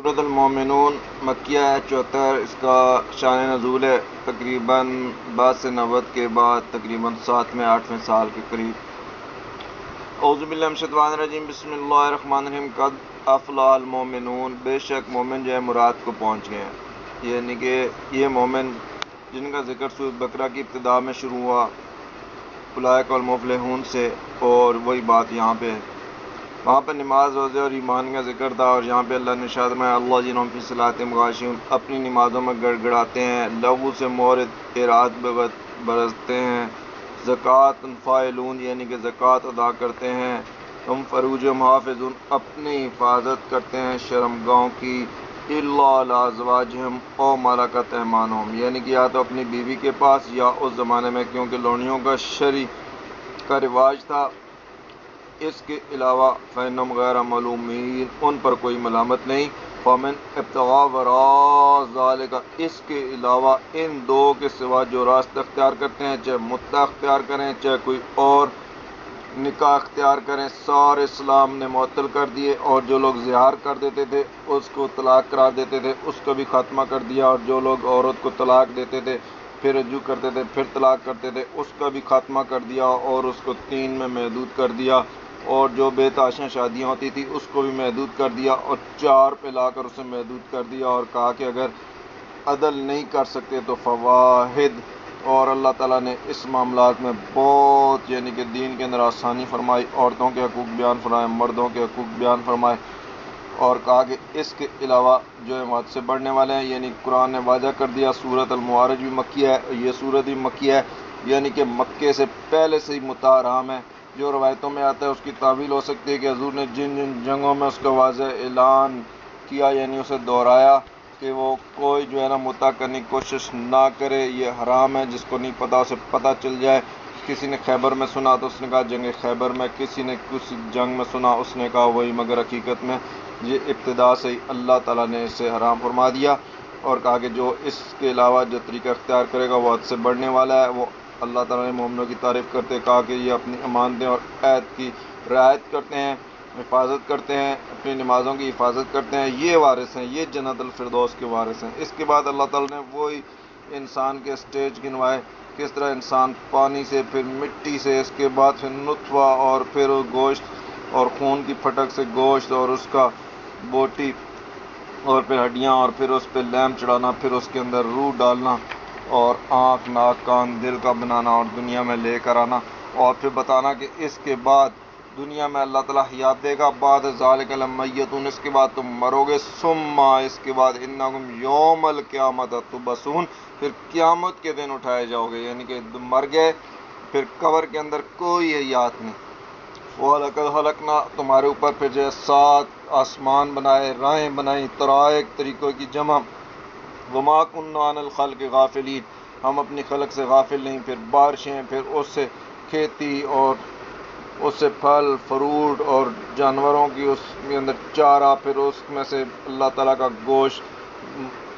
سورۃ المومنون مکیہ ہے 74۔ اس کا شان نزول ہے تقریباً 62 سے 90 کے بعد، تقریباً 7ویں 8ویں سال کے قریب۔ اعوذ باللہ من الشیطان الرجیم، بسم اللہ الرحمن الرحیم۔ قد افلح المومنون، بے شک مومن جو ہے مراد کو پہنچ گئے ہیں، یعنی کہ یہ مومن جن کا ذکر سورۃ بقرہ کی ابتدا میں شروع ہوا، اولئک المفلحون سے، اور وہی بات یہاں پہ ہے۔ وہاں پہ نماز، روزے اور ایمان کا ذکر تھا، اور یہاں پہ اللہ نے ارشاد فرمایا اللہ جنہم فی صلاتہم خاشعون، اپنی نمازوں میں گڑ گڑاتے ہیں، لغو سے مورد اراد برتتے ہیں، زکوٰۃ فاعلون یعنی کہ زکوٰۃ ادا کرتے ہیں، ہم فروجہم حافظون اپنی حفاظت کرتے ہیں شرمگاہوں کی، الا علی ازواجہم او ملکت ایمانہم یعنی کہ یا تو اپنی بیوی کے پاس یا اس زمانے میں کیونکہ لونیوں کا شرع کا رواج تھا، اس کے علاوہ فإنہم غیر ملومین، ان پر کوئی ملامت نہیں، فمن ابتغى وراء ذلک، اس کے علاوہ ان دو کے سوا جو راستہ اختیار کرتے ہیں، چاہے متع اختیار کریں چاہے کوئی اور نکاح اختیار کریں، سارے اسلام نے معطل کر دیے، اور جو لوگ زہار کر دیتے تھے اس کو طلاق قرار دیتے تھے اس کا بھی خاتمہ کر دیا، اور جو لوگ عورت کو طلاق دیتے تھے پھر رجوع کرتے تھے پھر طلاق کرتے تھے اس کا بھی خاتمہ کر دیا، اور اس کو 3 میں محدود کر دیا، اور جو بے تحاشا شادیاں ہوتی تھی اس کو بھی محدود کر دیا، اور 4 پہ لا کر اسے محدود کر دیا، اور کہا کہ اگر عدل نہیں کر سکتے تو فواحد، اور اللہ تعالیٰ نے اس معاملات میں بہت یعنی کہ دین کے اندر آسانی فرمائی، عورتوں کے حقوق بیان فرمائے، مردوں کے حقوق بیان فرمائے، اور کہا کہ اس کے علاوہ جو ہے حد سے بڑھنے والے ہیں، یعنی قرآن نے واضح کر دیا۔ سورۃ المعارج بھی مکیہ ہے، یہ سورت بھی مکیہ ہے، یعنی کہ مکے سے پہلے سے ہی متع حرام ہے۔ جو روایتوں میں آتا ہے اس کی تعویل ہو سکتی ہے کہ حضور نے جن جن جنگوں میں اس کا واضح اعلان کیا، یعنی اسے دہرایا کہ وہ کوئی جو ہے نا متع کرنے کی کوشش نہ کرے، یہ حرام ہے، جس کو نہیں پتا اسے پتہ چل جائے۔ کسی نے خیبر میں سنا تو اس نے کہا جنگ خیبر میں، کسی نے کسی جنگ میں سنا اس نے کہا وہی، مگر حقیقت میں یہ ابتدا سے ہی اللہ تعالیٰ نے اسے حرام فرما دیا، اور کہا کہ جو اس کے علاوہ جو طریقہ اختیار کرے گا وہ حد سے بڑھنے والا ہے۔ وہ اللہ تعالیٰ نے مومنوں کی تعریف کرتے کہا کہ یہ اپنی امانتیں اور عہد کی رعایت کرتے ہیں، حفاظت کرتے ہیں، اپنی نمازوں کی حفاظت کرتے ہیں، یہ وارث ہیں، یہ جنت الفردوس کے وارث ہیں۔ اس کے بعد اللہ تعالیٰ نے وہی انسان کے سٹیج گنوائے، کس طرح انسان پانی سے، پھر مٹی سے، اس کے بعد پھر نطفہ، اور پھر گوشت اور خون کی پھٹک سے گوشت، اور اس کا بوٹی، اور پھر ہڈیاں، اور پھر اس پہ لیم چڑھانا، پھر اس کے اندر روح ڈالنا، اور آنکھ ناک کان دل کا بنانا، اور دنیا میں لے کر آنا، اور پھر بتانا کہ اس کے بعد دنیا میں اللہ تعالیٰ حیات دے گا، بعد ذالک لمیتون، اس کے بعد تم مرو گے، ثم اس کے بعد انکم یوم القیامت تبعثون، پھر قیامت کے دن اٹھائے جاؤ گے، یعنی کہ مر گئے پھر قبر کے اندر کوئی حیات نہیں۔ وَلَقَدْ خَلَقْنَا، تمہارے اوپر پھر جو ہے 7 آسمان بنائے، راہیں بنائیں، طرائق طریقوں کی جمع، وَمَا كُنَّا عَنِ الْخَلْقِ غَافِلِينَ، ہم اپنی خلق سے غافل نہیں، پھر بارشیں، پھر اس سے کھیتی، اور اس سے پھل فروٹ، اور جانوروں کی اس کے اندر چارہ، پھر اس میں سے اللہ تعالیٰ کا گوشت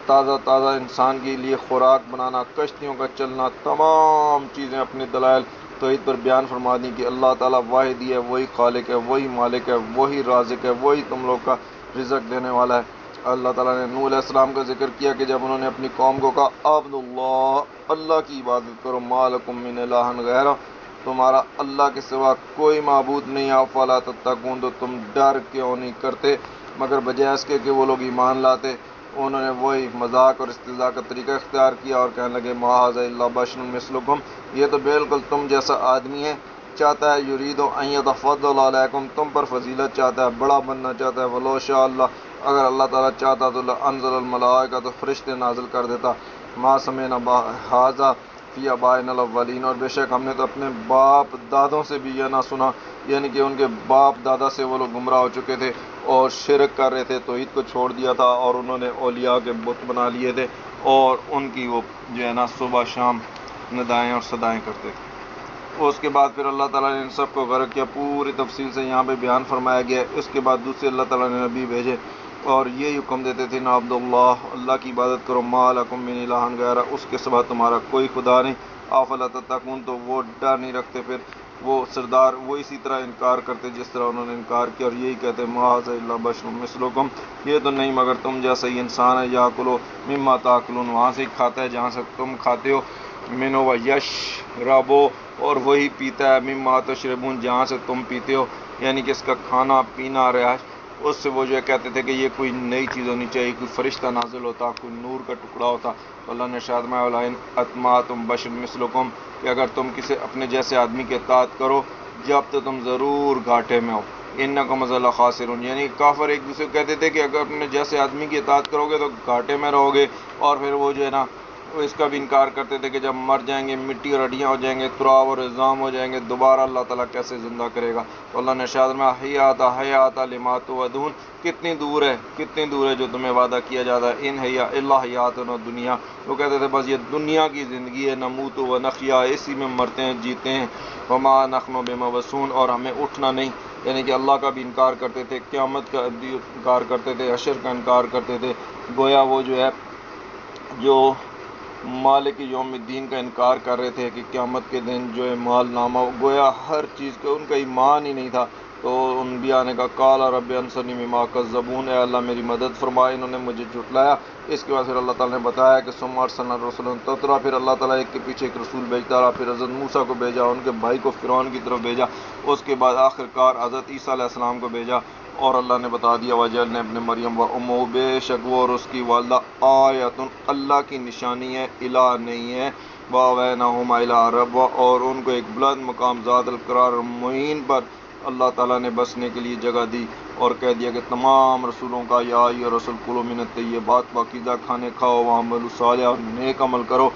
تازہ تازہ انسان کے لیے خوراک بنانا، کشتیوں کا چلنا، تمام چیزیں اپنے دلائل توحید پر بیان فرما دیں کہ اللہ تعالیٰ واحد ہی ہے، وہی خالق ہے، وہی مالک ہے، وہی رازق ہے، وہی تم لوگ کا رزق دینے والا ہے۔ اللہ تعالیٰ نے نوح علیہ السلام کا ذکر کیا کہ جب انہوں نے اپنی قوم کو کہا عبد اللہ کی عبادت کرو، ما لکم من الہ غیرہ، تمہارا اللہ کے سوا کوئی معبود نہیں، افلا تتقون، تو تم ڈر کیوں نہیں کرتے؟ مگر بجائے اس کے کہ وہ لوگ ایمان لاتے، انہوں نے وہی مذاق اور استہزاء کا طریقہ اختیار کیا، اور کہنے لگے ما ھذا الا بشر مثلکم، یہ تو بالکل تم جیسا آدمی ہے، چاہتا ہے یرید ان یتفضل علیکم، تم پر فضیلت چاہتا ہے، بڑا بننا چاہتا ہے، ولو شاء اللہ، اگر اللہ تعالیٰ چاہتا تو لانزل الملائکہ، تو فرشتے نازل کر دیتا، ما سمعنا بھذا فی آبائنا الاولین، اور بے شک ہم نے تو اپنے باپ دادوں سے بھی یہ نہ سنا، یعنی کہ ان کے باپ دادا سے وہ لوگ گمراہ ہو چکے تھے اور شرک کر رہے تھے، توحید کو چھوڑ دیا تھا، اور انہوں نے اولیاء کے بت بنا لیے تھے، اور ان کی وہ جو ہے نا صبح شام ندائیں اور صدائیں کرتے تھے۔ اس کے بعد پھر اللہ تعالیٰ نے ان سب کو غرق کیا، پوری تفصیل سے یہاں پہ بیان فرمایا گیا ہے۔ اس کے بعد دوسرے اللہ تعالیٰ نے نبی بھیجے، اور یہ حکم دیتے تھے نا عبداللہ، اللہ کی عبادت کرو، ما لکم من الہ غیرہ، اس کے سوا تمہارا کوئی خدا نہیں، افلا تتقون، تو وہ ڈر نہیں رکھتے پھر وہ سردار وہ اسی طرح انکار کرتے جس طرح انہوں نے انکار کیا، اور یہی کہتے ماذ الا بشر مثلکم، یہ تو نہیں مگر تم جیسا ہی انسان ہے، یاکلو مما تاکلون، وہاں سے ہی کھاتا ہے جہاں سے تم کھاتے ہو، منو و یشربو، اور وہی پیتا ہے مما تشربون، جہاں سے تم پیتے ہو، یعنی کہ اس کا کھانا پینا رہائش، اس سے وہ جو ہے کہتے تھے کہ یہ کوئی نئی چیز ہونی چاہیے، کوئی فرشتہ نازل ہوتا، کوئی نور کا ٹکڑا ہوتا۔ تو اللہ نے ارشاد فرمایا وَلَئِنْ أَطَعْتُمْ بَشَرًا مِثْلَكُمْ، کہ اگر تم کسی اپنے جیسے آدمی کے اطاعت کرو جب تو تم ضرور گھاٹے میں ہو، اِنَّكُمْ إِذًا لَخَاسِرُونَ، یعنی کافر ایک دوسرے کو کہتے تھے کہ اگر اپنے جیسے آدمی کی اطاعت کرو گے تو گھاٹے میں رہو گے، اور پھر وہ جو ہے نا وہ اس کا بھی انکار کرتے تھے کہ جب مر جائیں گے مٹی اور ہڈیاں ہو جائیں گے، تراب اور عظام ہو جائیں گے، دوبارہ اللہ تعالیٰ کیسے زندہ کرے گا؟ تو اللہ نے ارشاد فرمایا حیات لما توعدون، کتنی دور ہے جو تمہیں وعدہ کیا جاتا ہے، ان حیا الا حیاتنا دنیا، وہ کہتے تھے بس یہ دنیا کی زندگی ہے، نموت و نحیا، اسی میں مرتے ہیں جیتے ہیں، وما نحن بمبعوثون، اور ہمیں اٹھنا نہیں، یعنی کہ اللہ کا بھی انکار کرتے تھے، قیامت کا بھی انکار کرتے تھے، حشر کا انکار کرتے تھے، گویا وہ جو ہے جو مالک یوم الدین کا انکار کر رہے تھے کہ قیامت کے دن جو ہے مال نامہ، گویا ہر چیز کا ان کا ایمان ہی نہیں تھا۔ تو انبیاء نے کہا قال رب انصرنی بما کذبون، اے اللہ میری مدد فرما، انہوں نے مجھے جھٹلایا۔ اس کے بعد پھر اللہ تعالیٰ نے بتایا کہ ثم ارسلنا رسلا تترا، پھر اللہ تعالیٰ ایک کے پیچھے ایک رسول بھیجتا رہا، پھر حضرت موسیٰ کو بھیجا، ان کے بھائی کو فرعون کی طرف بھیجا، اس کے بعد آخر کار حضرت عیسیٰ علیہ السلام کو بھیجا، اور اللہ نے بتا دیا وجل نے اپنے مریم و امو، بے شک وہ اور اس کی والدہ آیت، اللہ کی نشانی ہے، الہ نہیں ہے، وَأَوَيْنَاهُمَا إِلَىٰ رَبٍّ، اور ان کو ایک بلند مقام ذات القرار معین پر اللہ تعالیٰ نے بسنے کے لیے جگہ دی، اور کہہ دیا کہ تمام رسولوں کا یا ایھا الرسل کلوا من الطیبات، پاکیزہ کھانے کھاؤ، وَاعْمَلُوا صالحا، اور نیک عمل کرو،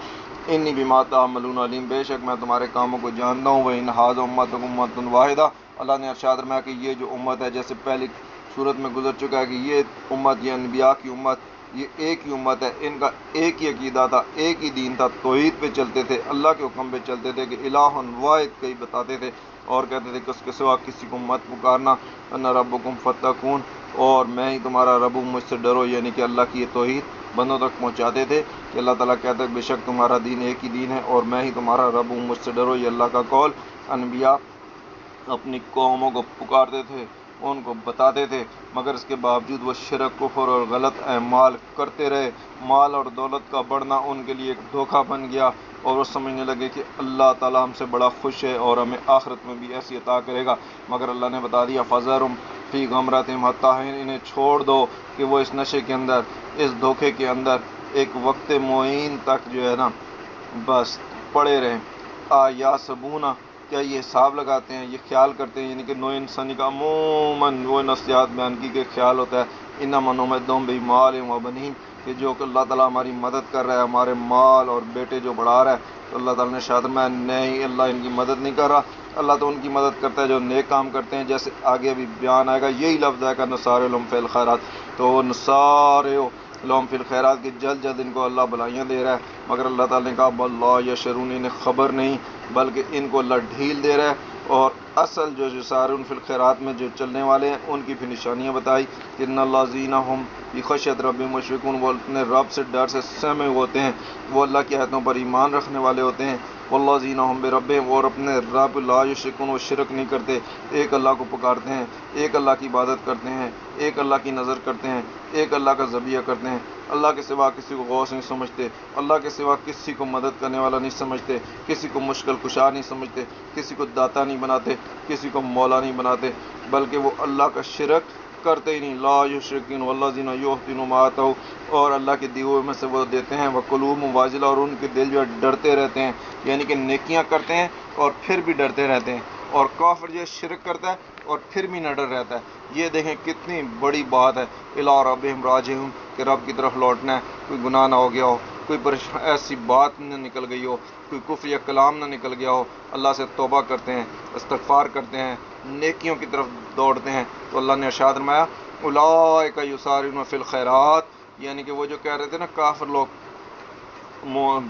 انی بما تعملون علیم، بے شک میں تمہارے کاموں کو جانتا ہوں، وَإِنَّ هَٰذَا أُمَّتُكُمْ أُمَّةً وَاحِدَةً، اللہ نے ارشاد فرمایا کہ یہ جو امت ہے، جیسے پہلی صورت میں گزر چکا ہے کہ یہ امت، یہ انبیاء کی امت، یہ ایک ہی امت ہے، ان کا ایک ہی عقیدہ تھا، ایک ہی دین تھا، توحید پہ چلتے تھے، اللہ کے حکم پہ چلتے تھے، کہ الہ واحد کئی بتاتے تھے، اور کہتے تھے کہ اس کے سوا کسی کو مت پکارنا، انا ربکم فتقون، اور میں ہی تمہارا رب ہوں، مجھ سے ڈرو، یعنی کہ اللہ کی یہ توحید بندوں تک پہنچاتے تھے کہ اللہ تعالیٰ کہتا ہے بے شک تمہارا دین ایک ہی دین ہے، اور میں ہی تمہارا رب ہوں، مجھ سے ڈرو، یہ اللہ کا قول انبیاء اپنی قوموں کو پکارتے تھے، ان کو بتاتے تھے، مگر اس کے باوجود وہ شرک، کفر اور غلط اعمال کرتے رہے، مال اور دولت کا بڑھنا ان کے لیے ایک دھوکہ بن گیا، اور وہ سمجھنے لگے کہ اللہ تعالیٰ ہم سے بڑا خوش ہے اور ہمیں آخرت میں بھی ایسی عطا کرے گا، مگر اللہ نے بتا دیا فَذَرْهُمْ فِي غَمْرَتِهِمْ حَتَّىٰ حِینٍ، انہیں چھوڑ دو کہ وہ اس نشے کے اندر، اس دھوکے کے اندر ایک وقت معین تک جو ہے نا بس پڑے رہیں، یحسبون، کیا یہ حساب لگاتے ہیں، یہ خیال کرتے ہیں، یعنی کہ نوع انسانی کا عموماً وہ نفسیات بیان کی کہ خیال ہوتا ہے انما نمدهم بمال وبنین، کہ جو کہ اللہ تعالیٰ ہماری مدد کر رہا ہے، ہمارے مال اور بیٹے جو بڑھا رہا ہے، تو اللہ تعالیٰ نے ارشاد فرمایا نہیں، اللہ ان کی مدد نہیں کر رہا، اللہ تو ان کی مدد کرتا ہے جو نیک کام کرتے ہیں، جیسے آگے ابھی بیان آئے گا، یہی لفظ ہے کہ نصارع لهم فی الخیرات، تو نصارع لهم فی الخیرات کی جلد جلد ان کو اللہ بلائیاں دے رہا ہے، مگر اللہ تعالیٰ نے کہا بل لا یشعرون، انہیں خبر نہیں، بلکہ ان کو اللہ ڈھیل دے رہا ہے، اور اصل جو یسارعون فی الخیرات میں جو چلنے والے ہیں ان کی بھی نشانیاں بتائی کہ ان الذین هم فی خشیۃ ربہم مشفقون، وہ اپنے رب سے ڈر سے سہمے ہوتے ہیں، وہ اللہ کی آیتوں پر ایمان رکھنے والے ہوتے ہیں، والذین هم بربہم، اور اپنے رب لا یشرکون، وہ شرک نہیں کرتے، ایک اللہ کو پکارتے ہیں، ایک اللہ کی عبادت کرتے ہیں، ایک اللہ کی نظر کرتے ہیں، ایک اللہ کا ذبیحہ کرتے ہیں، اللہ کے سوا کسی کو غوث نہیں سمجھتے، اللہ کے سوا کسی کو مدد کرنے والا نہیں سمجھتے، کسی کو مشکل کشا نہیں سمجھتے، کسی کو داتا نہیں بناتے، کسی کو مولا نہیں بناتے، بلکہ وہ اللہ کا شرک کرتے ہی نہیں، لا یشرکون والذین یؤتون ما آتوا، اور اللہ کے دیے ہوئے میں سے وہ دیتے ہیں، وقلوبہم واجلہ، اور ان کے دل جو ہے ڈرتے رہتے ہیں، یعنی کہ نیکیاں کرتے ہیں اور پھر بھی ڈرتے رہتے ہیں، اور کافر جو شرک کرتا ہے اور پھر بھی نہ ڈر رہتا ہے، یہ دیکھیں کتنی بڑی بات ہے، الی ربہم راجعون، کہ رب کی طرف لوٹنا ہے، کوئی گناہ نہ ہو گیا ہو، کوئی ایسی بات نہ نکل گئی ہو، کوئی کفر یا کلام نہ نکل گیا ہو، اللہ سے توبہ کرتے ہیں، استغفار کرتے ہیں، نیکیوں کی طرف دوڑتے ہیں، تو اللہ نے ارشاد فرمایا اولئک یسارعون فی الخیرات، یعنی کہ وہ جو کہہ رہے تھے نا کافر لوگ،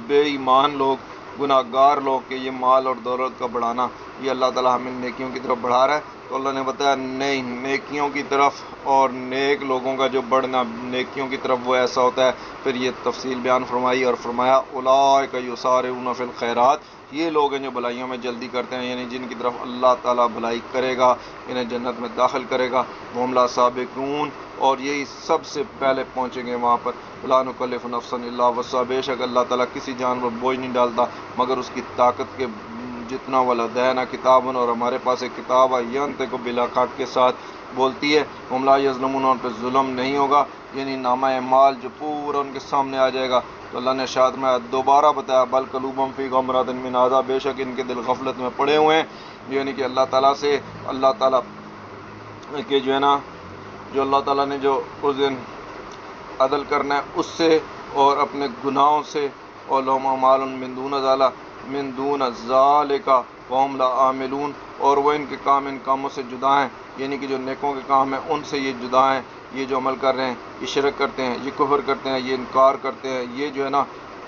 بے ایمان لوگ، گناہ گار لوگ، کہ یہ مال اور دولت کا بڑھانا، یہ اللہ تعالیٰ ہمیں نیکیوں کی طرف بڑھا رہا ہے، تو اللہ نے بتایا نہیں، نیکیوں کی طرف اور نیک لوگوں کا جو بڑھنا نیکیوں کی طرف وہ ایسا ہوتا ہے۔ پھر یہ تفصیل بیان فرمائی اور فرمایا اولئک یسارعون فی الخیرات، یہ لوگ ہیں جو بھلائیوں میں جلدی کرتے ہیں، یعنی جن کی طرف اللہ تعالیٰ بھلائی کرے گا، انہیں جنت میں داخل کرے گا۔ وہم لا سابقون، اور یہی سب سے پہلے پہنچیں گے وہاں پر۔ لا نکلف نفسا الا وسعها، بے شک اللہ تعالیٰ کسی جان پر بوجھ نہیں ڈالتا مگر اس کی طاقت کے جتنا۔ ولدینا کتاب، اور ہمارے پاس ایک کتاب ہے، ینطق بالحق کے ساتھ بولتی ہے۔ ہم لا یظلمون، ان پہ ظلم نہیں ہوگا، یعنی نامہ اعمال جو پورا ان کے سامنے آ جائے گا۔ تو اللہ نے ارشاد میں دوبارہ بتایا بل قلوبہم فی غمرۃ من ہذا، بے شک ان کے دل غفلت میں پڑے ہوئے ہیں، یعنی کہ اللہ تعالیٰ سے، اللہ تعالیٰ کے جو ہے نا، جو اللہ تعالیٰ نے جو اس دن عدل کرنا ہے اس سے اور اپنے گناہوں سے۔ اور لہم اعمال من دون ذالک وہم لا عاملون، اور وہ ان کے کام ان کاموں سے جدا ہیں، یعنی کہ جو نیکوں کے کام ہیں ان سے یہ جدا ہیں۔ یہ جو عمل کر رہے ہیں، یہ شرک کرتے ہیں، یہ کفر کرتے ہیں، یہ انکار کرتے ہیں، یہ جو ہے نا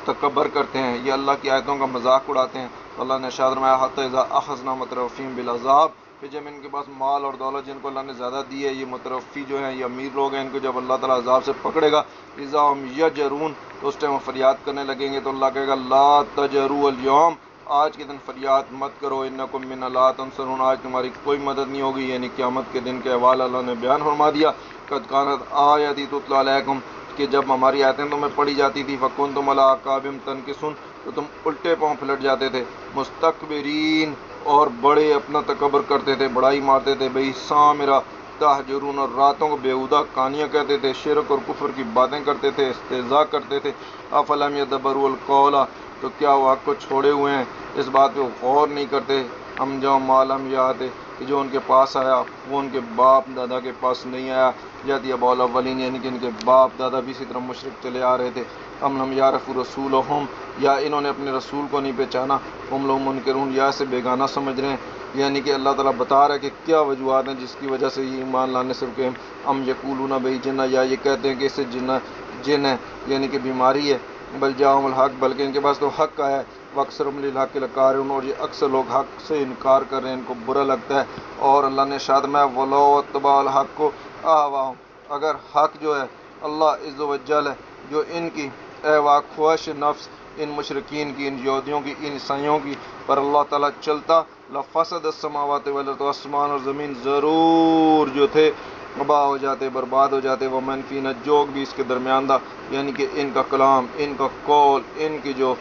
تکبر کرتے ہیں، یہ اللہ کی آیتوں کا مذاق اڑاتے ہیں۔ تو اللہ نے ارشاد فرمایا حتی اذا اخذنا مترفین بالعذاب، پھر جب ان کے پاس مال اور دولت جن کو اللہ نے زیادہ دی ہے، یہ مترفی جو ہیں، یہ امیر لوگ ہیں، ان کو جب اللہ تعالیٰ عذاب سے پکڑے گا، اذا ہم یجرون، تو اس ٹائم وہ فریاد کرنے لگیں گے۔ تو اللہ کہے گا لا تجروا اليوم، آج کے دن فریاد مت کرو، انکم من لا تنصرون، آج تمہاری کوئی مدد نہیں ہوگی، یعنی قیامت کے دن کے احوال اللہ نے بیان فرما دیا۔ قد کانت آیاتی تتلی علیکم، کہ جب ہماری آیتیں تمہیں پڑھی جاتی تھی، فکنتم علی اعقابکم تنکصون، تو تم الٹے پاؤں پلٹ جاتے تھے، مستکبرین، اور بڑے اپنا تکبر کرتے تھے، بڑائی مارتے تھے، بھئی سامرا تہجرون، اور راتوں کو بیہودہ کہانیاں کہتے تھے، شرک اور کفر کی باتیں کرتے تھے، استہزاء کرتے تھے۔ افلم یدبروا القول، تو کیا وہ حق کو چھوڑے ہوئے ہیں، اس بات پہ غور نہیں کرتے۔ ہم جو معلوم یاد ہے کہ جو ان کے پاس آیا وہ ان کے باپ دادا کے پاس نہیں آیا، جاتی ابو الاولین، یعنی کہ ان کے باپ دادا بھی اسی طرح مشرک چلے آ رہے تھے۔ ہم لم یعرفوا رسولہم، یا انہوں نے اپنے رسول کو نہیں پہچانا، ہم لوگ منکرون، یا اسے بیگانہ سمجھ رہے ہیں، یعنی کہ اللہ تعالیٰ بتا رہا ہے کہ کیا وجوہات ہیں جس کی وجہ سے یہ ایمان لانے سے رکے۔ ہم یقولون بہ جنہ، یا یہ کہتے ہیں کہ اس سے جن ہے، یعنی کہ بیماری ہے۔ بل جاءہم الحق، بلکہ ان کے پاس تو حق آیا ہے۔ واکثرهم للحق لکارہون، اور یہ اکثر لوگ حق سے انکار کر رہے ہیں، ان کو برا لگتا ہے۔ اور اللہ نے ارشاد میں ولو اتبع الحق اہواءہم، اگر حق جو ہے اللہ عز و جل ہے جو ان کی اہواء خواہش نفس، ان مشرکین کی، ان یہودیوں کی، ان عیسائیوں کی پر اللہ تعالیٰ چلتا، لفسد السماوات والارض، آسمان اور زمین ضرور جو تھے تباہ ہو جاتے، برباد ہو جاتے، ومن فینا، جو بھی اس کے درمیان تھا، یعنی کہ ان کا کلام، ان کا قول، ان کی جو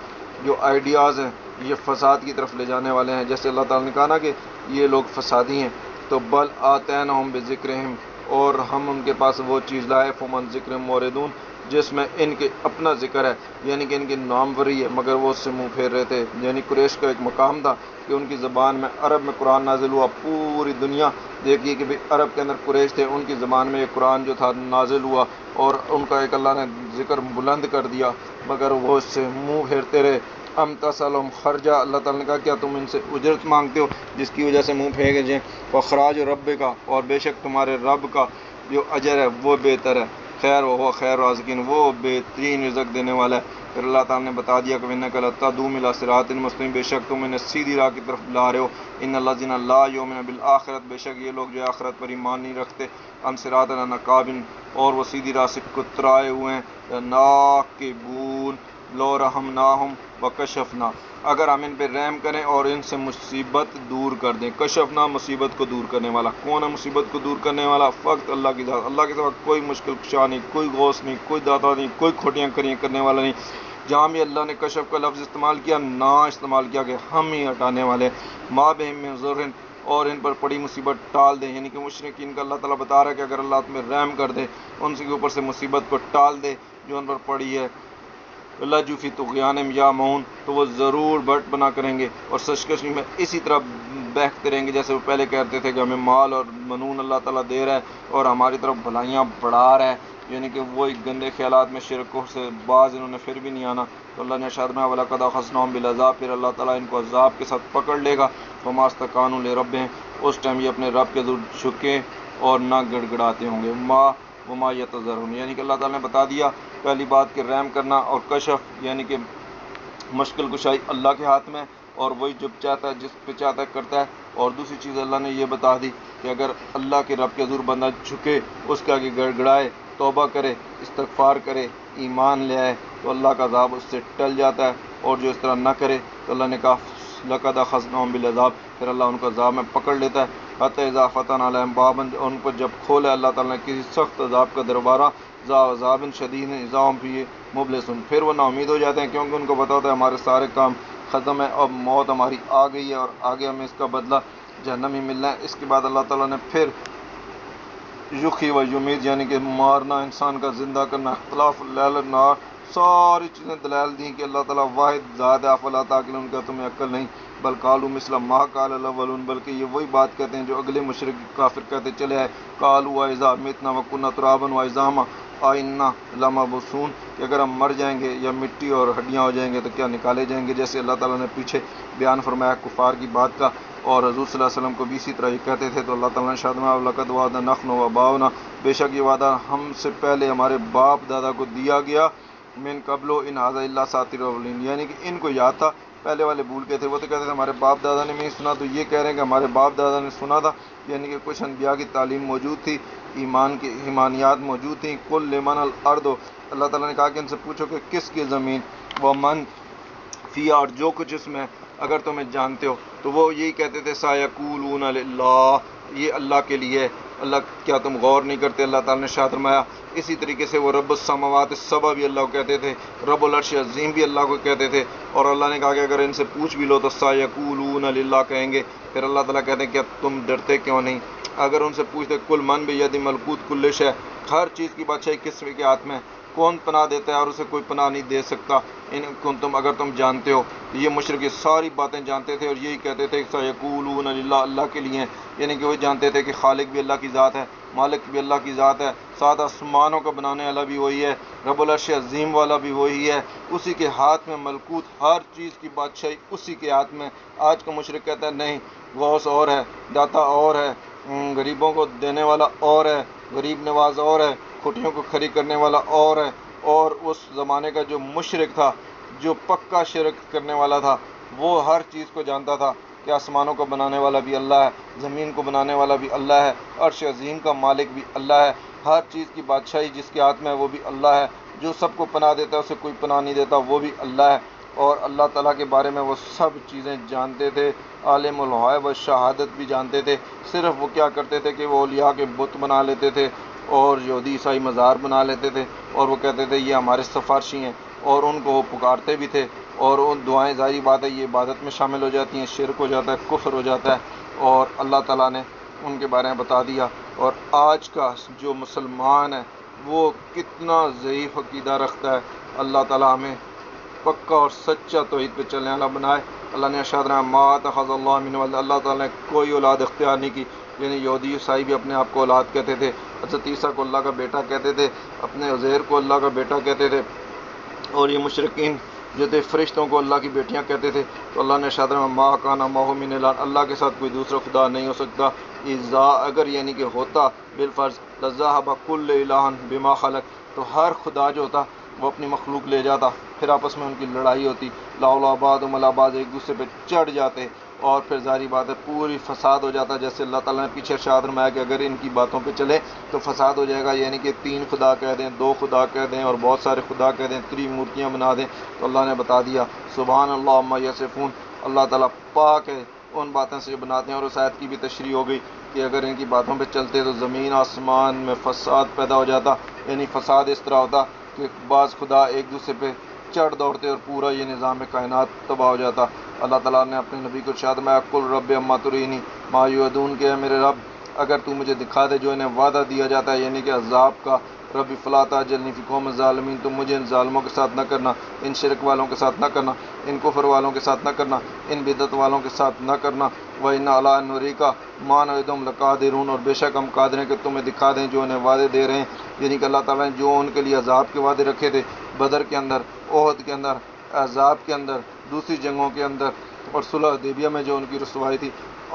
آئیڈیاز ہیں یہ فساد کی طرف لے جانے والے ہیں۔ جیسے اللہ تعالیٰ نے کہا نا کہ یہ لوگ فسادی ہیں، تو بل آتینہم بذکرہم، اور ہم ان کے پاس وہ چیز لائے، فمن ذکر موردون، جس میں ان کے اپنا ذکر ہے، یعنی کہ ان کی ناموری ہے مگر وہ اس سے منہ پھیر رہے تھے۔ یعنی قریش کا ایک مقام تھا کہ ان کی زبان میں عرب میں قرآن نازل ہوا، پوری دنیا دیکھیے کہ عرب کے اندر قریش تھے، ان کی زبان میں یہ قرآن جو تھا نازل ہوا، اور ان کا ایک اللہ نے ذکر بلند کر دیا مگر وہ اس سے منہ پھیرتے رہے۔ ام تسألہم خرجا، اللہ تعالیٰ نے کہا کیا تم ان سے اجرت مانگتے ہو جس کی وجہ سے منہ پھیر جائیں؟ وخراج رب کا، اور بے شک تمہارے رب کا جو اجر ہے وہ بہتر ہے، خیر وہ خیر رازقین، وہ بہترین رزق دینے والا ہے۔ پھر اللہ تعالیٰ نے بتا دیا کہ انک لتدعو الی صراط مستقیم، بے شک تم انہیں سیدھی راہ کی طرف لا رہے ہو۔ ان الذین لا یؤمنون بالآخرۃ، بے شک یہ لوگ جو آخرت پر ایمان نہیں رکھتے، ہم صراط نقاب، اور وہ سیدھی راہ سے کترائے ہوئے ہیں، ناکبون لو رحمناہم وکشفنا، اگر ہم ان پہ رحم کریں اور ان سے مصیبت دور کر دیں۔ کشفنا، مصیبت کو دور کرنے والا کون ہے؟ مصیبت کو دور کرنے والا فقط اللہ کی ذات، اللہ کے سوا کوئی مشکل کشا نہیں، کوئی غوث نہیں، کوئی داتا نہیں، کوئی کھوٹیاں کریاں کرنے والا نہیں۔ جہاں بھی اللہ نے کشف کا لفظ استعمال کیا، نہ استعمال کیا کہ ہم ہی ہٹانے والے، ما بہم من ضر، اور ان پر پڑی مصیبت ٹال دیں، یعنی کہ مشرکین کا اللہ تعالیٰ بتا رہا ہے کہ اگر اللہ تمہیں رحم کر دے، ان کے اوپر سے مصیبت کو ٹال دے جو ان پر پڑی ہے، لجوا فی طغیانہم یعمہون، تو وہ ضرور بٹ بنا کریں گے اور سرکشی میں اسی طرح بہکتے رہیں گے جیسے وہ پہلے کہتے تھے کہ ہمیں مال اور منون اللہ تعالیٰ دے رہا ہے اور ہماری طرف بھلائیاں بڑھا رہا ہے، یعنی کہ وہی گندے خیالات میں شرکوں سے باز انہوں نے پھر بھی نہیں آنا۔ تو اللہ نے ارشاد میں وَلَقَدْ أَخَذْنَاهُم بِالْعَذَابِ، پھر اللہ تعالیٰ ان کو عذاب کے ساتھ پکڑ لے گا۔ وَمَا اسْتَكَانُوا لِرَبِّهِمْ، اس ٹائم یہ اپنے رب کے ضرور جھکے اور نہ گڑ گڑاتے ہوں گے۔ وما یتضرعون، یعنی کہ اللہ تعالیٰ نے بتا دیا پہلی بات کہ رحم کرنا اور کشف یعنی کہ مشکل کشائی اللہ کے ہاتھ میں، اور وہی جب چاہتا ہے جس پہ چاہتا ہے کرتا ہے، اور دوسری چیز اللہ نے یہ بتا دی کہ اگر اللہ کے رب کے حضور بندہ جھکے، اس کے آگے گڑ گڑائے، توبہ کرے، استغفار کرے، ایمان لے آئے تو اللہ کا عذاب اس سے ٹل جاتا ہے، اور جو اس طرح نہ کرے تو اللہ نے کہا لَقَدْ أَخَذْنَاهُم بِالْعَذَابِ، پھر اللہ ان کو عذاب میں پکڑ لیتا ہے۔ حَتَّىٰ إِذَا فَتَحْنَا عَلَيْهِم بَابًا، ان پر جب کھولا اللہ تعالیٰ نے کسی سخت عذاب کا دروازہ، ذا عذاب شدید اذا هم فیہ مبلسون، پھر وہ نا امید ہو جاتے ہیں کیونکہ ان کو پتا ہوتا ہے ہمارے سارے کام ختم ہے، اب موت ہماری آ گئی ہے اور آگے ہمیں اس کا بدلہ جہنم ہی ملنا ہے۔ اس کے بعد اللہ تعالیٰ نے پھر یخی و یمید یعنی کہ مارنا، انسان کا زندہ کرنا، اختلاف اللیل النہار، ساری چیزیں دلائل دیں کہ اللہ تعالیٰ واحد ذات ہے، افلا تعقلون، کیا تمہیں عقل نہیں؟ بل قالوا مثل ما قال الاولون، بلکہ یہ وہی بات کہتے ہیں جو اگلے مشرک کافر کہتے چلے آئے، قالوا واذا متنا وكنا ترابا وعظاما آئنا لمبعوثون، کہ اگر ہم مر جائیں گے یا مٹی اور ہڈیاں ہو جائیں گے تو کیا نکالے جائیں گے، جیسے اللہ تعالیٰ نے پیچھے بیان فرمایا کفار کی بات کا، اور حضور صلی اللہ علیہ وسلم کو بھی اسی طرح یہ کہتے تھے، تو اللہ تعالیٰ نے ارشاد فرمایا لقد وعدنا نحن وآباؤنا، بے شک یہ وعدہ ہم سے پہلے ہمارے باپ دادا کو دیا گیا، من قبل ان ھذا الا اساطیر الاولین، یعنی کہ ان کو یاد تھا، پہلے والے بھول گئے تھے، وہ تو کہتے تھے ہمارے باپ دادا نے نہیں سنا، تو یہ کہہ رہے ہیں کہ ہمارے باپ دادا نے سنا تھا، یعنی کہ کچھ انبیاء کی تعلیم موجود تھی، ایمان کی ایمانیات موجود تھیں۔ قل لمن الارض، اللہ تعالیٰ نے کہا کہ ان سے پوچھو کہ کس کی زمین، ومن فیہا، اور جو کچھ اس میں، اگر تمہیں جانتے ہو، تو وہ یہی کہتے تھے سایقولون للہ، یہ اللہ کے لیے، اللہ کیا تم غور نہیں کرتے؟ اللہ تعالیٰ نے ارشاد فرمایا اسی طریقے سے وہ رب السماوات السبع بھی اللہ کو کہتے تھے، رب العرش عظیم بھی اللہ کو کہتے تھے، اور اللہ نے کہا کہ اگر ان سے پوچھ بھی لو تو سایقولون للہ کہیں گے، پھر اللہ تعالیٰ کہتے ہیں کیا تم ڈرتے کیوں نہیں؟ اگر ان سے پوچھتے کل من بیدی ملکوت کل شیء، ہر چیز کی بادشاہی کس کے ہاتھ میں، کون پناہ دیتا ہے اور اسے کوئی پناہ نہیں دے سکتا، ان کنتم، اگر تم جانتے ہو۔ یہ مشرک یہ ساری باتیں جانتے تھے اور یہی کہتے تھے سیقولون للہ، اللہ کے لیے، یعنی کہ وہ جانتے تھے کہ خالق بھی اللہ کی ذات ہے، مالک بھی اللہ کی ذات ہے، سات آسمانوں کا بنانے والا بھی وہی ہے، رب العرش عظیم والا بھی وہی ہے، اسی کے ہاتھ میں ملکوت، ہر چیز کی بادشاہی اسی کے ہاتھ میں۔ آج کا مشرک کہتا ہے نہیں، غوث اور ہے، داتا اور ہے، غریبوں کو دینے والا اور ہے، غریب نواز اور ہے، کھٹیوں کو کھڑی کرنے والا اور ہے، اور اس زمانے کا جو مشرک تھا، جو پکا شرک کرنے والا تھا، وہ ہر چیز کو جانتا تھا کہ آسمانوں کو بنانے والا بھی اللہ ہے، زمین کو بنانے والا بھی اللہ ہے، عرش عظیم کا مالک بھی اللہ ہے، ہر چیز کی بادشاہی جس کے ہاتھ میں ہے وہ بھی اللہ ہے، جو سب کو پناہ دیتا ہے اسے کوئی پناہ نہیں دیتا وہ بھی اللہ ہے، اور اللہ تعالیٰ کے بارے میں وہ سب چیزیں جانتے تھے، عالم الغیب و شہادت بھی جانتے تھے۔ صرف وہ کیا کرتے تھے کہ وہ اولیاء کے بت بنا لیتے تھے اور یہودی عیسائی مزار بنا لیتے تھے، اور وہ کہتے تھے یہ ہمارے سفارشی ہیں، اور ان کو وہ پکارتے بھی تھے، اور ان دعائیں ظاہری بات ہے یہ عبادت میں شامل ہو جاتی ہیں، شرک ہو جاتا ہے، کفر ہو جاتا ہے، اور اللہ تعالیٰ نے ان کے بارے میں بتا دیا۔ اور آج کا جو مسلمان ہے وہ کتنا ضعیف عقیدہ رکھتا ہے، اللہ تعالیٰ ہمیں پکا اور سچا توحید پہ چلنے والا بنائے۔ اللہ نے ارشاد فرمایا ما اتخذ اللہ من ولد، اللہ تعالیٰ نے کوئی اولاد اختیار نہیں کی، یعنی یہودی عیسائی بھی اپنے آپ کو اولاد کہتے تھے، حضرت عیسیٰ کو اللہ کا بیٹا کہتے تھے، اپنے عزیر کو اللہ کا بیٹا کہتے تھے، اور یہ مشرکین جو تھے فرشتوں کو اللہ کی بیٹیاں کہتے تھے، تو اللہ نے ارشاد فرمایا ما کان معہ من الہ، اللہ کے ساتھ کوئی دوسرا خدا نہیں ہو سکتا، اذا اگر یعنی کہ ہوتا بالفرض، لذهب کل الہ بما خلق، تو ہر خدا جو ہوتا وہ اپنی مخلوق لے جاتا، پھر آپس میں ان کی لڑائی ہوتی، لاولا بعضهم علی بعض، ایک دوسرے پہ چڑھ جاتے، اور پھر ظاہری بات ہے پوری فساد ہو جاتا، جیسے اللہ تعالیٰ نے پیچھے ارشاد فرمایا کہ اگر ان کی باتوں پہ چلے تو فساد ہو جائے گا، یعنی کہ 3 خدا کہہ دیں، 2 خدا کہہ دیں، اور بہت سارے خدا کہہ دیں، 3 مورتیاں بنا دیں، تو اللہ نے بتا دیا سبحان اللہ عما یصفون، اللہ تعالیٰ پاک ہے ان باتوں سے جو بناتے ہیں۔ اور اس آیت کی بھی تشریح ہو گئی کہ اگر ان کی باتوں پہ چلتے تو زمین آسمان میں فساد پیدا ہو جاتا، یعنی فساد اس طرح ہوتا کہ بعض خدا ایک دوسرے پہ چڑھ دوڑتے اور پورا یہ نظام کائنات تباہ ہو جاتا۔ اللہ تعالیٰ نے اپنے نبی کو ارشاد فرمایا قل رب اما ترینی ما یوعدون، کہ میرے رب اگر تو مجھے دکھا دے جو انہیں وعدہ دیا جاتا ہے، یعنی کہ عذاب کا، ربی فلا تعجلنی فی قوم الظالمین، تم مجھے ان ظالموں کے ساتھ نہ کرنا، ان شرک والوں کے ساتھ نہ کرنا، ان کفر والوں کے ساتھ نہ کرنا، ان بدعت والوں کے ساتھ نہ کرنا، وَإِنَّ عَلَىٰ أَن نُرِيكَ مَا نَعِدُهُمْ لَقَادِرُونَ، اور بے شک ہم قادر ہیں کہ تمہیں دکھا دیں جو انہیں وعدے دے رہے ہیں، یعنی کہ اللہ تعالیٰ نے جو ان کے لیے عذاب کے وعدے رکھے تھے، بدر کے اندر، احد کے اندر، احزاب کے اندر، دوسری جنگوں کے اندر، اور صلح حدیبیہ میں جو ان کی رسوائی تھی،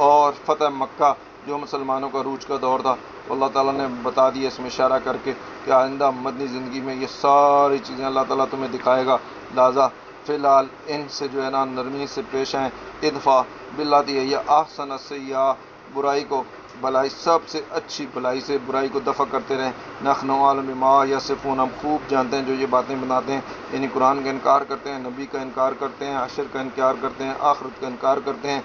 اور فتح مکہ جو مسلمانوں کا عروج کا دور تھا، اللہ تعالیٰ نے بتا دیا اس میں اشارہ کر کے کہ آئندہ مدنی زندگی میں یہ ساری چیزیں اللہ تعالیٰ تمہیں دکھائے گا، لہٰذا فی الحال ان سے جو ہے نا نرمی سے پیش آئیں، ادفع باللاتی ہی احسن السیئۃ، برائی کو بلائی سب سے اچھی بلائی سے برائی کو دفع کرتے رہیں. نحن اعلم بما یصفون، ہم خوب جانتے ہیں جو یہ باتیں بناتے ہیں، یعنی قرآن کا انکار کرتے ہیں، نبی کا انکار کرتے ہیں، حشر کا انکار کرتے ہیں، آخرت کا انکار کرتے ہیں.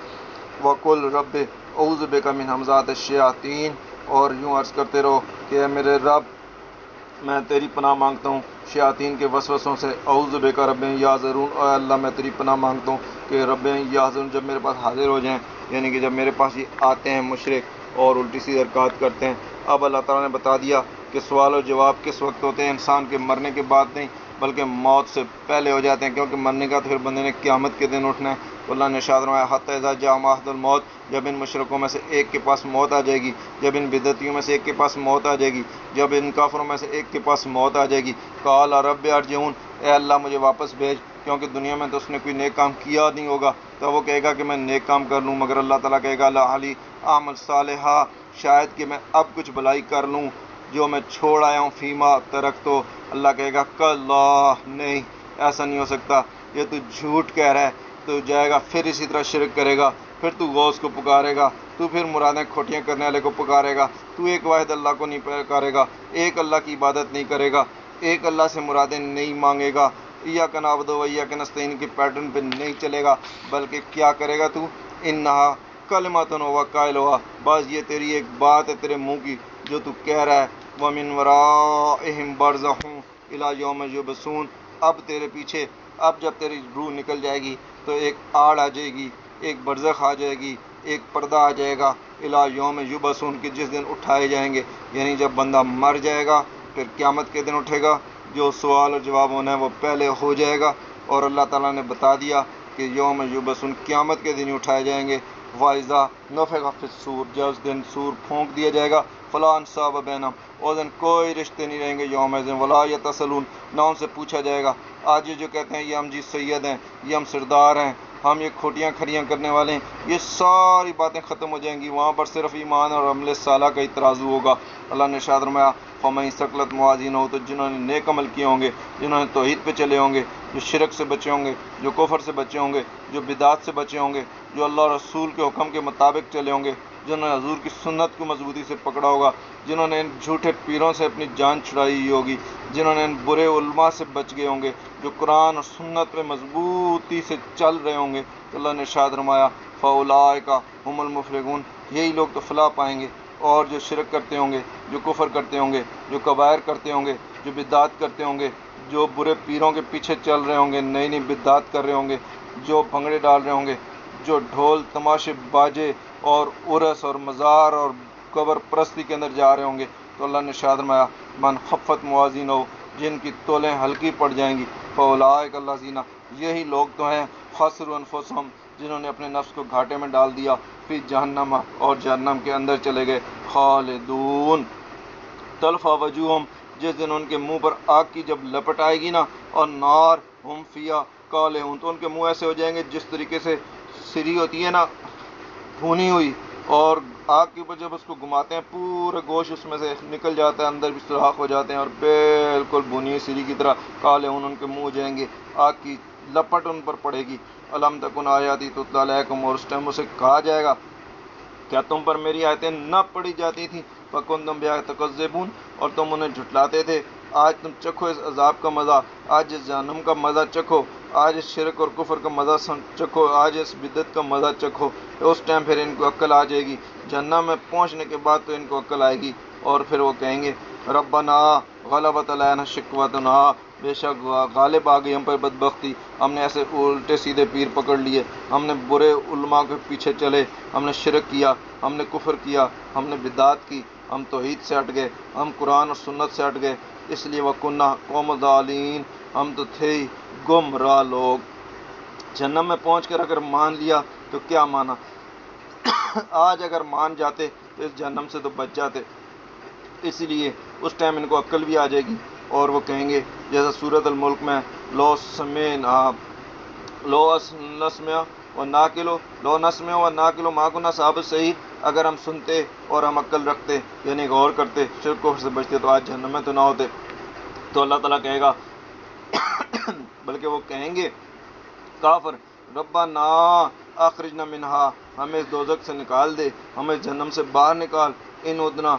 وقل رب اعوذ بک من همزات الشیاطین، اور یوں عرض کرتے رہو کہ اے میرے رب میں تیری پناہ مانگتا ہوں شیاطین کے وسوسوں سے. اعوذ بک رب یحضرون، اے اللہ میں تیری پناہ مانگتا ہوں کہ رب یحضرون جب میرے پاس حاضر ہو جائیں، یعنی کہ جب میرے پاس یہ آتے ہیں مشرک اور الٹی سیدھی حرکات کرتے ہیں. اب اللہ تعالیٰ نے بتا دیا کہ سوال و جواب کس وقت ہوتے ہیں، انسان کے مرنے کے بعد نہیں بلکہ موت سے پہلے ہو جاتے ہیں، کیونکہ مرنے کا تو پھر بندے نے قیامت کے دن اٹھنا ہے. تو اللہ نے ارشاد فرمایا حتی اذا جاء احد الموت، جب ان مشرکوں میں سے ایک کے پاس موت آ جائے گی، جب ان بدعتیوں میں سے ایک کے پاس موت آ جائے گی، جب ان کافروں میں سے ایک کے پاس موت آ جائے گی، قال رب ارجعون، اے اللہ مجھے واپس بھیج، کیونکہ دنیا میں تو اس نے کوئی نیک کام کیا نہیں ہوگا. تو وہ کہے گا کہ میں نیک کام کر لوں، مگر اللہ تعالیٰ کہے گا لعلی اعمل صالحا، شاید کہ میں اب کچھ بلائی کر لوں جو میں چھوڑ آیا ہوں. فیما ترکتو، اللہ کہے گا کلا، نہیں ایسا نہیں ہو سکتا، یہ تو جھوٹ کہہ رہا ہے. تو جائے گا پھر اسی طرح شرک کرے گا، پھر تو غوث کو پکارے گا، تو پھر مرادیں کھوٹیاں کرنے والے کو پکارے گا، تو ایک واحد اللہ کو نہیں پکارے گا، ایک اللہ کی عبادت نہیں کرے گا، ایک اللہ سے مرادیں نہیں مانگے گا، ایاک نعبد و ایاک نستعین کے پیٹرن پہ نہیں چلے گا، بلکہ کیا کرے گا تو انہا کلمۃ و قائلھا، بس یہ تیری ایک بات ہے تیرے منہ کی جو تو کہہ رہا ہے. ومن ورائہم برزخ الی یوم یبعثون، اب تیرے پیچھے، اب جب تیری روح نکل جائے گی تو ایک آڑ آ جائے گی، ایک برزخ آ جائے گی، ایک پردہ آ جائے گا الی یوم یبعثون، کہ جس دن اٹھائے جائیں گے، یعنی جب بندہ مر جائے گا پھر قیامت کے دن اٹھے گا، جو سوال اور جواب ہونا ہے وہ پہلے ہو جائے گا. اور اللہ تعالیٰ نے بتا دیا کہ یوم یبعثون قیامت کے دن ہی اٹھائے جائیں گے. وَإِذَا نُفِخَ فِي الصُّورِ، جب اس دن سور پھونک دیا جائے گا، فَلَا أَنْسَابَ بَيْنَهُمْ، اس دن کوئی رشتے نہیں رہیں گے، یومئذ وَلَا يَتَسَاءلُونَ، نہ ان سے پوچھا جائے گا. آج یہ جو کہتے ہیں یہ ہم جی سید ہیں، یہ ہم سردار ہیں، ہم یہ کھوٹیاں کھڑیاں کرنے والے ہیں، یہ ساری باتیں ختم ہو جائیں گی. وہاں پر صرف ایمان اور عمل صالح کا ہی ترازو ہوگا. اللہ نے ارشاد فرمایا فَمَن ثَقُلَتْ مَوَازِینُهُ، تو جنہوں نے نیک عمل کیے ہوں گے، جنہوں نے توحید پہ چلے ہوں گے، جو شرک سے بچے ہوں گے، جو کفر سے بچے ہوں گے، جو بدعات سے بچے ہوں گے، جو اللہ اور رسول کے حکم کے مطابق چلے ہوں گے، جنہوں نے حضور کی سنت کو مضبوطی سے پکڑا ہوگا، جنہوں نے ان جھوٹے پیروں سے اپنی جان چھڑائی ہوگی، جنہوں نے ان برے علماء سے بچ گئے ہوں گے، جو قرآن اور سنت پہ مضبوطی سے چل رہے ہوں گے، تو اللہ نے ارشاد فرمایا فَأُولَٰئِکَ هُمُ الْمُفْلِحُونَ، یہی لوگ تو فلاح پائیں گے. اور جو شرک کرتے ہوں گے، جو کفر کرتے ہوں گے، جو کبائر کرتے ہوں گے، جو بدعات کرتے ہوں گے، جو برے پیروں کے پیچھے چل رہے ہوں گے، نئی نئی بدعات کر رہے ہوں گے، جو بھنگڑے ڈال رہے ہوں گے، جو ڈھول تماشے باجے اور عرس اور مزار اور قبر پرستی کے اندر جا رہے ہوں گے، تو اللہ نے ارشاد فرمایا من خفت موازینہ، جن کی تولیں ہلکی پڑ جائیں گی، فاولئک الذین، یہی لوگ تو ہیں خسروا انفسہم، جنہوں نے اپنے نفس کو گھاٹے میں ڈال دیا، فی جہنم، اور جہنم کے اندر چلے گئے، خالدون تلفا وجوہم، جس دن ان کے منہ پر آگ کی جب لپٹ آئے گی نا، اور نار ہم فیہا کالہون، تو ان کے منہ ایسے ہو جائیں گے جس طریقے سے سری ہوتی ہے نا بھونی ہوئی، اور آگ کے اوپر جب اس کو گھماتے ہیں پورا گوشت اس میں سے نکل جاتا ہے، اندر بھی سوراخ ہو جاتے ہیں، اور بالکل بھونی ہوئی سری کی طرح کالہون ان کے منہ ہو جائیں گے، آگ کی لپٹ ان پر پڑے گی. الم تکن آیاتی تتلی علیکم، اور اس ٹائم اسے کہا جائے گا کیا تم پر میری آیتیں نہ پڑھی جاتی تھیں، فکنتم بہا تکذبون، اور تم انہیں جھٹلاتے تھے. آج تم چکھو اس عذاب کا مزہ، آج اس جہنم کا مزہ چکھو، آج اس شرک اور کفر کا مزہ چکھو، آج اس بدعت کا مزہ چکھو. اس ٹائم پھر ان کو عقل آ جائے گی. جہنم میں پہنچنے کے بعد تو ان کو عقل آئے گی، اور پھر وہ کہیں گے ربنا غلبت علینا شقوتنا، بے شک غالب آ گئی ہم پر بدبختی، ہم نے ایسے الٹے سیدھے پیر پکڑ لیے، ہم نے برے علماء کے پیچھے چلے، ہم نے شرک کیا، ہم نے کفر کیا، ہم نے بدعات کی، ہم توحید سے ہٹ گئے، ہم قرآن اور سنت سے ہٹ گئے، اس لیے وَكُنَّا قَوْمَ ضَالِينَ، ہم تو تھے ہی گمراہ لوگ. جہنم میں پہنچ کر اگر مان لیا تو کیا مانا، آج اگر مان جاتے تو اس جہنم سے تو بچ جاتے. اسی لیے اس ٹائم ان کو عقل بھی آ جائے گی، اور وہ کہیں گے جیسا سورۃ الملک میں لو نسمع و ناقلو ما کنا اصحاب السعیر، اگر ہم سنتے اور ہم عقل رکھتے، یعنی غور کرتے، شرک کفر سے بچتے، تو آج جہنم میں تو نہ ہوتے. تو اللہ تعالیٰ کہے گا بلکہ وہ کہیں گے کافر ربنا اخرجنا منہا، ہمیں اس دوزخ سے نکال دے، ہمیں جہنم سے باہر نکال، ان ادنا،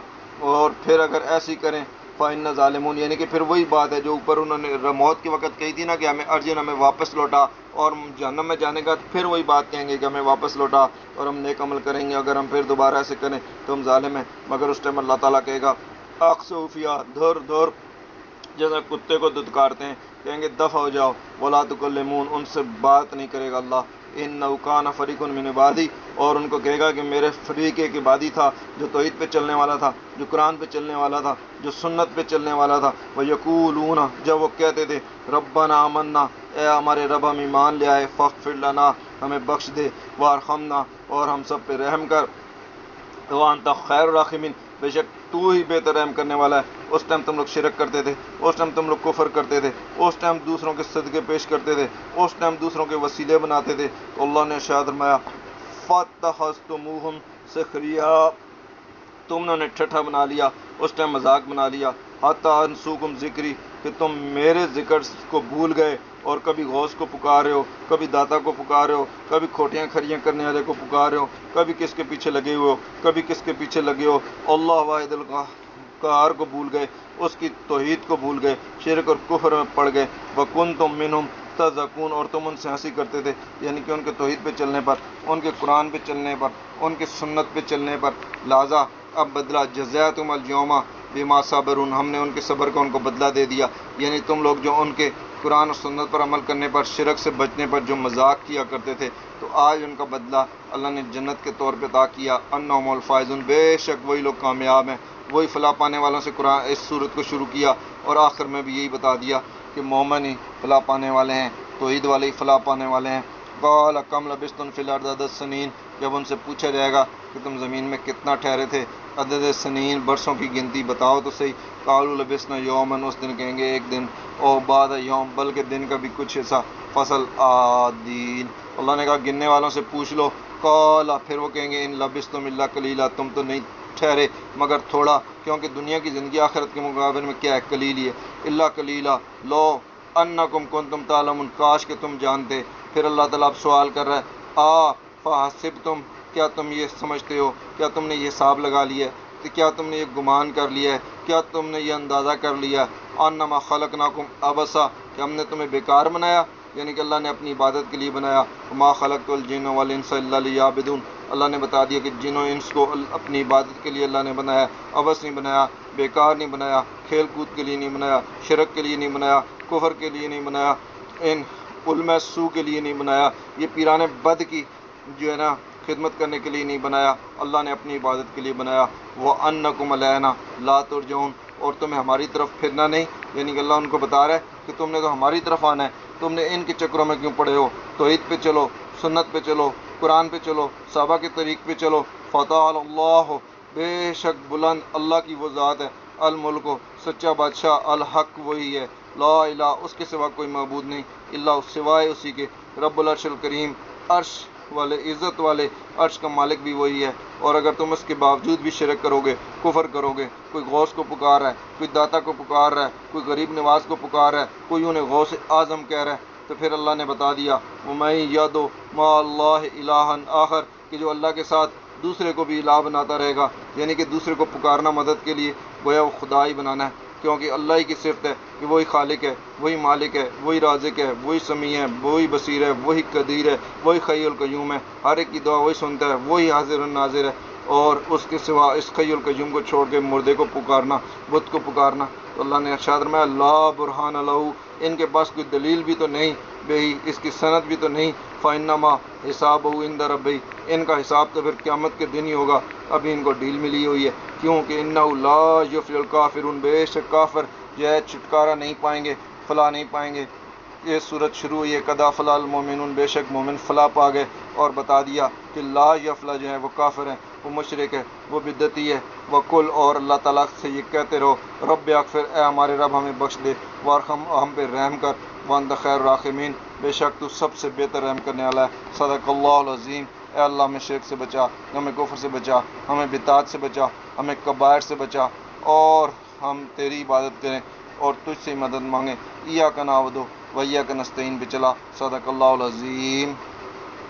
اور پھر اگر ایسی کریں فَإِنَّ ظالمون، یعنی کہ پھر وہی بات ہے جو اوپر انہوں نے موت کے وقت کہی تھی نا کہ ہمیں ارجن، ہمیں واپس لوٹا، اور جہنم میں جانے کا پھر وہی بات کہیں گے کہ ہمیں واپس لوٹا اور ہم نیک عمل کریں گے، اگر ہم پھر دوبارہ ایسے کریں تو ہم ظالم ہیں۔ مگر اس ٹائم اللہ تعالیٰ کہے گا اخسوفیا، دھر دھر، جیسا کتے کو دھتکارتے ہیں، کہیں گے دفع ہو جاؤ، ولا تکلمون، ان سے بات نہیں کرے گا اللہ، انہ کان فریق من عبادی، اور ان کو کہے گا کہ میرے فریق ایک عبادی تھا جو توحید پہ چلنے والا تھا، جو قرآن پہ چلنے والا تھا، جو سنت پہ چلنے والا تھا، وَيَقُولُونَ، جب وہ کہتے تھے ربنا آمنا، اے ہمارے رب ہم ایمان لے آئے، فاغفر لنا، ہمیں بخش دے، وارحمنا، اور ہم سب پہ رحم کر، وانت خیر الراحمین، بے شک تو ہی بہتر رحم کرنے والا ہے۔ اس ٹائم تم لوگ شرک کرتے تھے، اس ٹائم تم لوگ کفر کرتے تھے، اس ٹائم دوسروں کے صدقے پیش کرتے تھے، اس ٹائم دوسروں کے وسیلے بناتے تھے، تو اللہ نے ارشاد فرمایا فَاتَّخَذْتُمُوهُمْ سِخْرِيًّا، تم نے انہیں ٹھٹھا بنا لیا، اس ٹائم مذاق بنا لیا، حَتَّىٰ أَنسُوكُمْ ذِكْرِي، کہ تم میرے ذکر کو بھول گئے، اور کبھی غوث کو پکار رہے ہو، کبھی داتا کو پکار رہے ہو، کبھی کھوٹیاں کھریاں کرنے والے کو پکار رہے ہو، کبھی کس کے پیچھے لگے ہوئے ہو، کبھی کس کے پیچھے لگے ہو، اللہ واحد القہار کو بھول گئے، اس کی توحید کو بھول گئے، شرک اور کفر میں پڑ گئے، وَكُنْتُم مِّنْهُمْ تَضْحَكُونَ، اور تم ان سے ہنسی کرتے تھے، یعنی کہ ان کے توحید پہ چلنے پر، ان کے قرآن پہ چلنے پر، ان کے سنت پہ چلنے پر، لہٰذا اب بدلہ جزاءتم اليوم بما صبروا، ہم نے ان کے صبر کا ان کو بدلہ دے دیا، یعنی تم لوگ جو ان کے قرآن اور سنت پر عمل کرنے پر، شرک سے بچنے پر جو مذاق کیا کرتے تھے، تو آج ان کا بدلہ اللہ نے جنت کے طور پہ عطا کیا، انہم الفائزون، بے شک وہی لوگ کامیاب ہیں، وہی فلاح پانے والوں سے قرآن اس صورت کو شروع کیا، اور آخر میں بھی یہی بتا دیا کہ مومن ہی فلاح پانے والے ہیں، توحید والے ہی فلاح پانے والے ہیں۔ قال کم لبثتم فی الارض عدد سنین، جب ان سے پوچھا جائے گا کہ تم زمین میں کتنا ٹھہرے تھے، عدد سنین، برسوں کی گنتی بتاؤ تو صحیح، قالوا لبثنا یومن، اس دن کہیں گے ایک دن، اور بعد یوم، بلکہ دن کا بھی کچھ حصہ، فصل آدین، اللہ نے کہا گننے والوں سے پوچھ لو، قال، پھر وہ کہیں گے ان لبثتم الا قلیلا، تم تو نہیں ٹھہرے مگر تھوڑا، کیونکہ دنیا کی زندگی آخرت کے مقابلے میں کیا ہے، قلیل ہی ہے، الا قلیلا، لو انکم کنتم تعلمون، کاش کہ تم جانتے۔ پھر اللہ تعالیٰ اب سوال کر رہا ہے فحسبتم، کیا تم یہ سمجھتے ہو، کیا تم نے یہ حساب لگا لیا ہے، کیا تم نے یہ گمان کر لیا ہے، کیا تم نے یہ اندازہ کر لیا ہے، انما خلقناکم عبثا، کہ ہم نے تمہیں بیکار بنایا، یعنی کہ اللہ نے اپنی عبادت کے لیے بنایا، ما خلقت الجن والانس الا لیعبدون، اللہ نے بتا دیا کہ جن و انس کو اپنی عبادت کے لیے اللہ نے بنایا، عبث نہیں بنایا، بیکار نہیں بنایا، کھیل کود کے لیے نہیں بنایا، شرک کے لیے نہیں بنایا، کفر کے لیے نہیں بنایا، ان علم سو کے لیے نہیں بنایا، یہ پیران بد کی جو ہے نا خدمت کرنے کے لیے نہیں بنایا، اللہ نے اپنی عبادت کے لیے بنایا، وَأَنَّكُمْ إِلَيْنَا لَا تُرْجَعُونَ، اور تمہیں ہماری طرف پھرنا نہیں، یعنی کہ اللہ ان کو بتا رہا ہے کہ تم نے تو ہماری طرف آنا ہے، تم نے ان کے چکروں میں کیوں پڑے ہو، توحید پہ چلو، سنت پہ چلو، قرآن پہ چلو، صحابہ کے طریق پہ چلو، فتح اللہ، بے شک بلند اللہ کی وہ ذات ہے، الملک، سچا بادشاہ، الحق وہی ہے، لا الہ، اس کے سوا کوئی معبود نہیں، اللہ، سوائے اسی کے، رب العرش الکریم، عرش والے، عزت والے عرش کا مالک بھی وہی ہے، اور اگر تم اس کے باوجود بھی شرک کرو گے، کفر کرو گے، کوئی غوث کو پکار رہا ہے، کوئی داتا کو پکار رہا ہے، کوئی غریب نواز کو پکار رہا ہے، کوئی انہیں غوث اعظم کہہ رہا ہے، تو پھر اللہ نے بتا دیا وَمَن يَدْعُ مَعَ اللَّهِ إِلَٰهًا آخر، کہ جو اللہ کے ساتھ دوسرے کو بھی الہ بناتا رہے گا، یعنی کہ دوسرے کو پکارنا مدد کے لیے، گویا وہ خدا ہی بنانا ہے، کیونکہ اللہ ہی کی صفت ہے کہ وہی خالق ہے، وہی مالک ہے، وہی رازق ہے، وہی سمیع ہے، وہی بصیر ہے، وہی قدیر ہے، وہی حی القیوم ہے، ہر ایک کی دعا وہی سنتا ہے، وہی حاضر ناظر ہے، اور اس کے سوا اس حی القیوم کو چھوڑ کے مردے کو پکارنا، بت کو پکارنا، تو اللہ نے ارشاد فرمایا لا برہان لہ، ان کے پاس کوئی دلیل بھی تو نہیں، بے ہی اس کی سند بھی تو نہیں، فإنما حسابہ عند ربہ، ان کا حساب تو پھر قیامت کے دن ہی ہوگا، ابھی ان کو ڈیل ملی ہوئی ہے، کیونکہ انہ لا یفلح الکافرون، بے شک کافر جو ہے چھٹکارا نہیں پائیں گے، فلاح نہیں پائیں گے۔ یہ صورت شروع ہوئی ہے قد افلح المؤمنون، بے شک مومن فلاح پا گئے، اور بتا دیا کہ لا یفلح جو ہے وہ کافر ہیں، وہ مشرک ہے، وہ بدعتی ہے، وقل، اور اللہ تعالیٰ سے یہ کہتے رہو رب اغفر، اے ہمارے رب ہمیں بخش دے، وارحم، ہم پہ رحم کر، وانت خیر الراحمین، بے شک تو سب سے بہتر رحم کرنے والا ہے، صدق اللہ العظیم۔ اے اللہ ہمیں شرک سے بچا، ہمیں کفر سے بچا، ہمیں بدعات سے بچا، ہمیں کبائر سے بچا، اور ہم تیری عبادت کریں اور تجھ سے مدد مانگیں، ایاک نعبد و ایاک نستعین پہ چلا، صدق اللہ العظیم۔